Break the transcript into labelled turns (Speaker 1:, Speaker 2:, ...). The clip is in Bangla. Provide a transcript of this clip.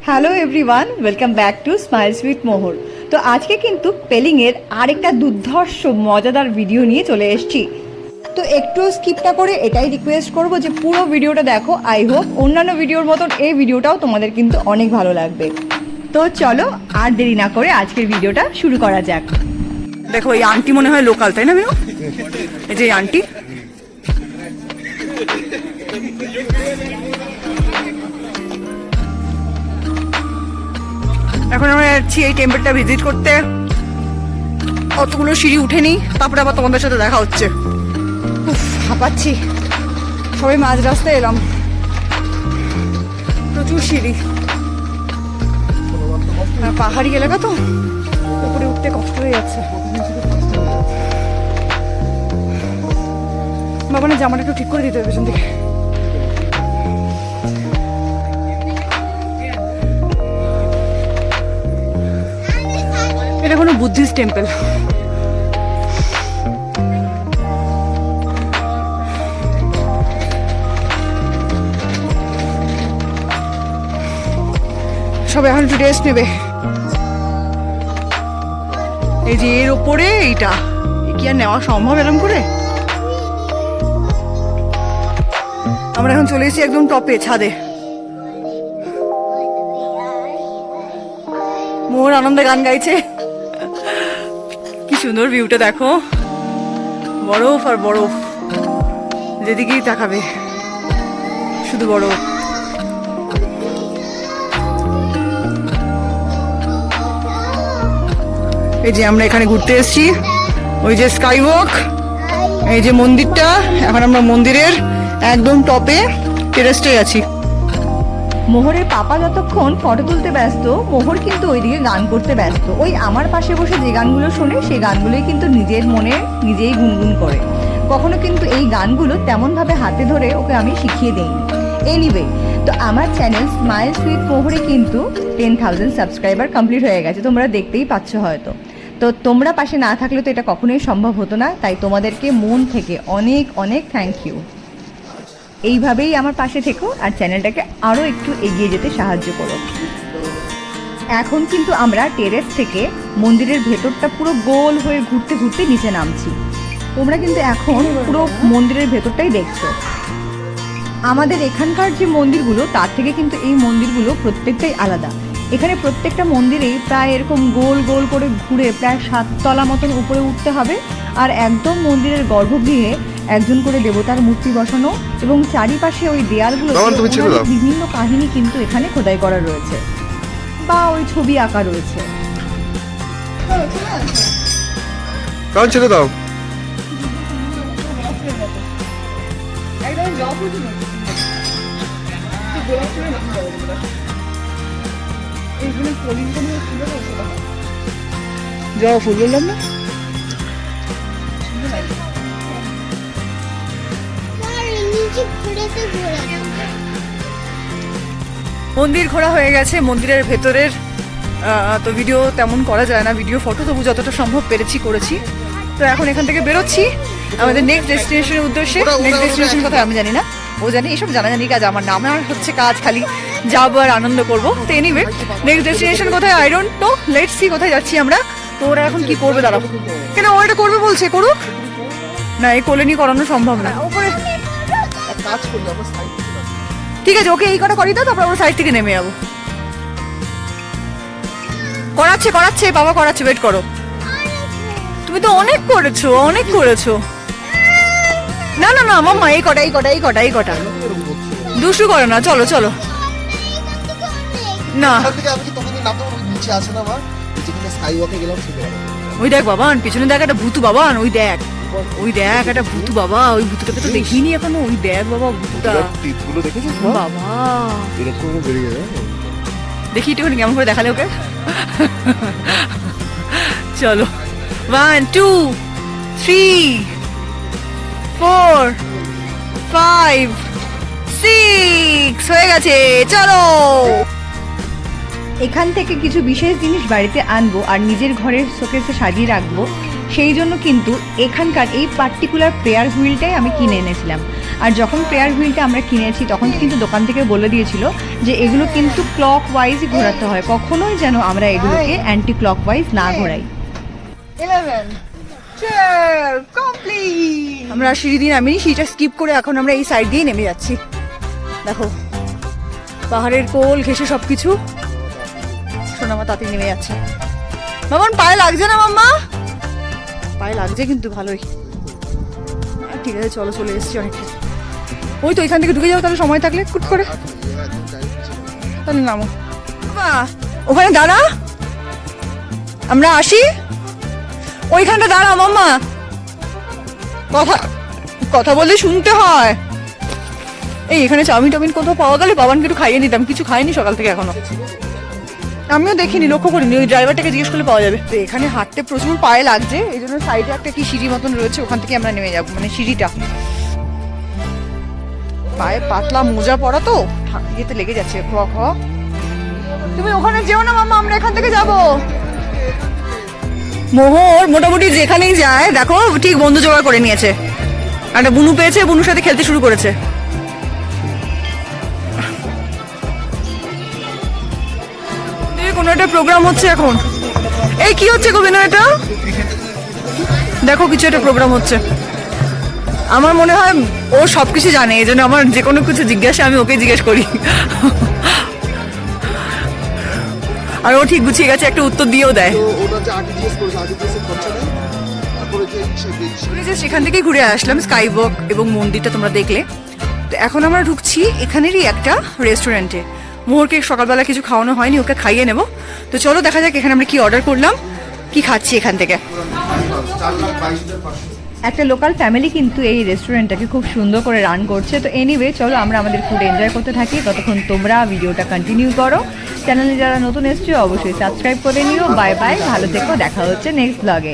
Speaker 1: Hello everyone, welcome back to smiles with Mohor. তো আজকে কিন্তু পেলিংয়ের আরেকটা দুর্ধর্ষ মজাদার ভিডিও নিয়ে চলে এসেছি। তো একটু স্কিপ না করে এটাই রিকোয়েস্ট করব যে পুরো ভিডিওটা দেখো। আই হোপ অন্যান্য ভিডিওর মতন এই ভিডিওটাও তোমাদের কিন্তু অনেক ভালো লাগবে। তো চলো আর দেরি না করে আজকের ভিডিওটা শুরু করা যাক। দেখো এই আন্টি মনে হয় লোকাল, তাই না মিনু? এই যে আন্টি, এখন আমরা যাচ্ছি এই টেম্পলটা ভিজিট করতে। অতগুলো সিঁড়ি উঠে নিই, তারপরে আবার তোমাদের সাথে দেখা হচ্ছে। হাঁপাচ্ছি, সবাই মাঝ রাস্তায় এলাম, প্রচুর সিঁড়ি, পাহাড়ি এলাকা তো উপরে উঠতে কষ্ট হয়ে যাচ্ছে। বাবানের জামাটা একটু ঠিক করে দিতে হবে পেছন থেকে। এটা কোনো বুদ্ধিস্ট টেম্পল। সবাই এখন একটু রেস্ট নেবে। এই যে এর ওপরে এইটা কি আর নেওয়া সম্ভব এরকম করে? আমরা এখন চলে এসেছি একদম টপে, ছাদে। মোর আনন্দে গান গাইছে। কি সুন্দর ভিউটা দেখো, বরফ আর বরফ, যেদিকেই তাকাবে শুধু বরফ। এই যে আমরা এখানে ঘুরতে এসেছি, ওই যে স্কাই ওয়াক, এই যে মন্দিরটা। এখন আমরা মন্দিরের একদম টপে টেরেস্টে আছি। মোহরের পাপা যতক্ষণ ফটো তুলতে ব্যস্ত, মোহর কিন্তু ওইদিকে গান করতে ব্যস্ত। ওই আমার পাশে বসে যে গানগুলো শোনে সেই গানগুলোই কিন্তু নিজের মনে নিজেই গুনগুন করে। কখনো কিন্তু এই গানগুলো তেমনভাবে হাতে ধরে ওকে আমি শিখিয়ে দিইনি। এনিওয়ে, তো আমার চ্যানেল স্মাইলস উইথ মোহরে কিন্তু 10,000 সাবস্ক্রাইবার কমপ্লিট হয়ে গেছে, তোমরা দেখতেই পাচ্ছ হয়তো। তো তোমরা পাশে না থাকলে তো এটা কখনোই সম্ভব হতো না, তাই তোমাদেরকে মন থেকে অনেক অনেক থ্যাংক ইউ। এইভাবেই আমার পাশে থেকো আর চ্যানেলটাকে আরও একটু এগিয়ে যেতে সাহায্য করো। এখন কিন্তু আমরা টেরেস থেকে মন্দিরের ভেতরটা পুরো গোল হয়ে ঘুরতে ঘুরতে নিচে নামছি। তোমরা কিন্তু এখন পুরো মন্দিরের ভেতরটাই দেখছো। আমাদের এখানকার যে মন্দিরগুলো তার থেকে কিন্তু এই মন্দিরগুলো প্রত্যেকটাই আলাদা। এখানে প্রত্যেকটা মন্দিরেই প্রায় এরকম গোল গোল করে ঘুরে প্রায় 7 তলা মতন উপরে উঠতে হবে। আর একদম মন্দিরের গর্ভগৃহে একজন করে দেবতার মূর্তি বসানো, এবং চারিপাশে ওই দেয়ালগুলো বিভিন্ন কাহিনী কিন্তু এখানে খোদাই করা রয়েছে বা ওই ছবি আঁকা রয়েছে।
Speaker 2: ছেড়ে দাও।
Speaker 1: জবা ফুল বললাম না? মন্দির ঘোরা হয়ে গেছে। মন্দিরের ভেতরের তো ভিডিও তেমন করা যায় না, ভিডিও ফটো তবু যতটা সম্ভব পেরেছি করেছি। তো এখন এখান থেকে বেরোচ্ছি আমাদের নেক্সট ডেস্টিনেশনের উদ্দেশ্যে। নেক্সট ডেস্টিনেশন কোথায় আমি জানি না, ও জানি। এসব জানাজানি কাজ আমার না, আমার হচ্ছে কাজ খালি যাবো আর আনন্দ করবো। তো এনিওয়ে, নেক্সট ডেস্টিনেশন কোথায় I don't know, let's see কোথায় যাচ্ছি আমরা। তো ওরা এখন কি করবে দাঁড়াবো, কেন ও এটা করবে বলছে, করুক না, এই কোলে নিয়ে করানো সম্ভব না। ঠিক আছে, ওকে এই কটা করি তো, তারপর আমরা সাইড থেকে নেমে যাবো। করাচ্ছে করাচ্ছে বাবা, করাচ্ছে, ওয়েট করো। তুমি তো অনেক করেছো, অনেক করেছো। না না না মাম্মা, এই কটা এই কটা এই কটা এই কটা দুষ্টু করে না, চলো চলো। না ওই দেখ বাবান, পিছনে দেখ একটা ভূতু বাবান, ওই দেখ, ওই দেখ একটা ভূতু বাবা, ওই ভূতুটাকে তো দেখিনি এখনো। ওই দেখ বাবা ভূতুটা, বাবা দেখি একটুখানি কেমন করে দেখালে ওকে। চলো, 1 2 3 4 5 6 হয়ে গেছে, চলো। এখান থেকে কিছু বিশেষ জিনিস বাড়িতে আনবো আর নিজের ঘরের শোকেসে সাজিয়ে রাখবো। সেই জন্য কিন্তু এখানকার এই পার্টিকুলার প্রেয়ার হুইলটাই আমি কিনে এনেছিলাম। আর যখন প্রেয়ার হুইলটা আমরা কিনেছি তখন কিন্তু দোকান থেকে বলে দিয়েছিল যে এগুলো কিন্তু ক্লক ওয়াইজই ঘোরাতে হয়, কখনোই যেন আমরা এগুলোকে অ্যান্টি ক্লক ওয়াইজ না ঘোরাই। 11 12 কমপ্লিট। আমরা সিঁড়ি দিয়ে নামিনি, সিঁড়িটা স্কিপ করে এখন আমরা এই সাইড দিয়ে নেমে যাচ্ছি। দেখো পাহাড়ের কোল ঘেঁষে সবকিছু। সোনামা তাতে নেমে যাচ্ছে। মামন পায়ে লাগছে না মাম্মা? পায়ে লাগছে কিন্তু ভালোই। ঠিক আছে চলো, চলে এসেছি অনেকটা। ওই তো এখান থেকে ঢুকে যাও তাহলে, সময় থাকলে কুট করে। তাহলে নামো ওখানে দাঁড়া, আমরা আসি। ওইখানটা দাঁড়া মাম্মা, কথা কথা বললে শুনতে হয়। এই এখানে চাউমিন টাউমিন কোথাও পাওয়া গেলে বাবানকে একটু খাইয়ে দিতাম, কিছু খাইনি সকাল থেকে এখনো। আমিও দেখিনি, লক্ষ্য করিনি, ওই ড্রাইভারটাকে জিজ্ঞেস করলে পাওয়া যাবে। তো এখানে হাঁটতে প্রচুর পায়ে লাগছে, এই জন্য সাইডে একটা কি সিঁড়ি মতন রয়েছে, ওখান থেকে আমরা নেমে যাবো, মানে সিঁড়িটা। পায়ে পাতলা মোজা পরা তো ইয়েতে লেগে যাচ্ছে। তুমি ওখানে যেও না মাম্মা, আমরা এখান থেকে যাবো। মোহর মোটামুটি যেখানেই যায় দেখো ঠিক বন্ধু জোগাড় করে নিয়েছে। একটা বুনু পেয়েছে, বুনুর সাথে খেলতে শুরু করেছে। কোনো একটা প্রোগ্রাম হচ্ছে এখন। এই কি হচ্ছে গোবিন্দ? এটা দেখো কিছু একটা প্রোগ্রাম হচ্ছে। আমার মনে হয় ও সবকিছু জানে, এই জন্য আমার যে কোনো কিছু জিজ্ঞাসা আমি ওকে জিজ্ঞেস করি। আর ও ঠিক গুছিয়ে গেছে, একটা উত্তর দিয়েও দেয়। সেখান থেকে ঘুরে আসলাম স্কাই ওয়াক এবং মন্দিরটা তোমরা দেখলে। তো এখন আমরা ঢুকছি এখানেরই একটা রেস্টুরেন্টে। মোহরকে সকালবেলা কিছু খাওয়ানো হয়নি, ওকে খাইয়ে নেবো। তো চলো দেখা যাক এখানে আমরা কি অর্ডার করলাম, কি খাচ্ছি এখান থেকে। একটা লোকাল ফ্যামিলি কিন্তু এই রেস্টুরেন্টটাকে খুব সুন্দর করে রান করছে। তো এনিওয়ে চলো আমরা আমাদের ফুড এনজয় করতে থাকি, ততক্ষণ তোমরা ভিডিওটা কন্টিনিউ করো। চ্যানেলে যারা নতুন এসছো অবশ্যই সাবস্ক্রাইব করে নিও। বাই বাই, ভালো থেকো, দেখা হচ্ছে নেক্সট ব্লগে।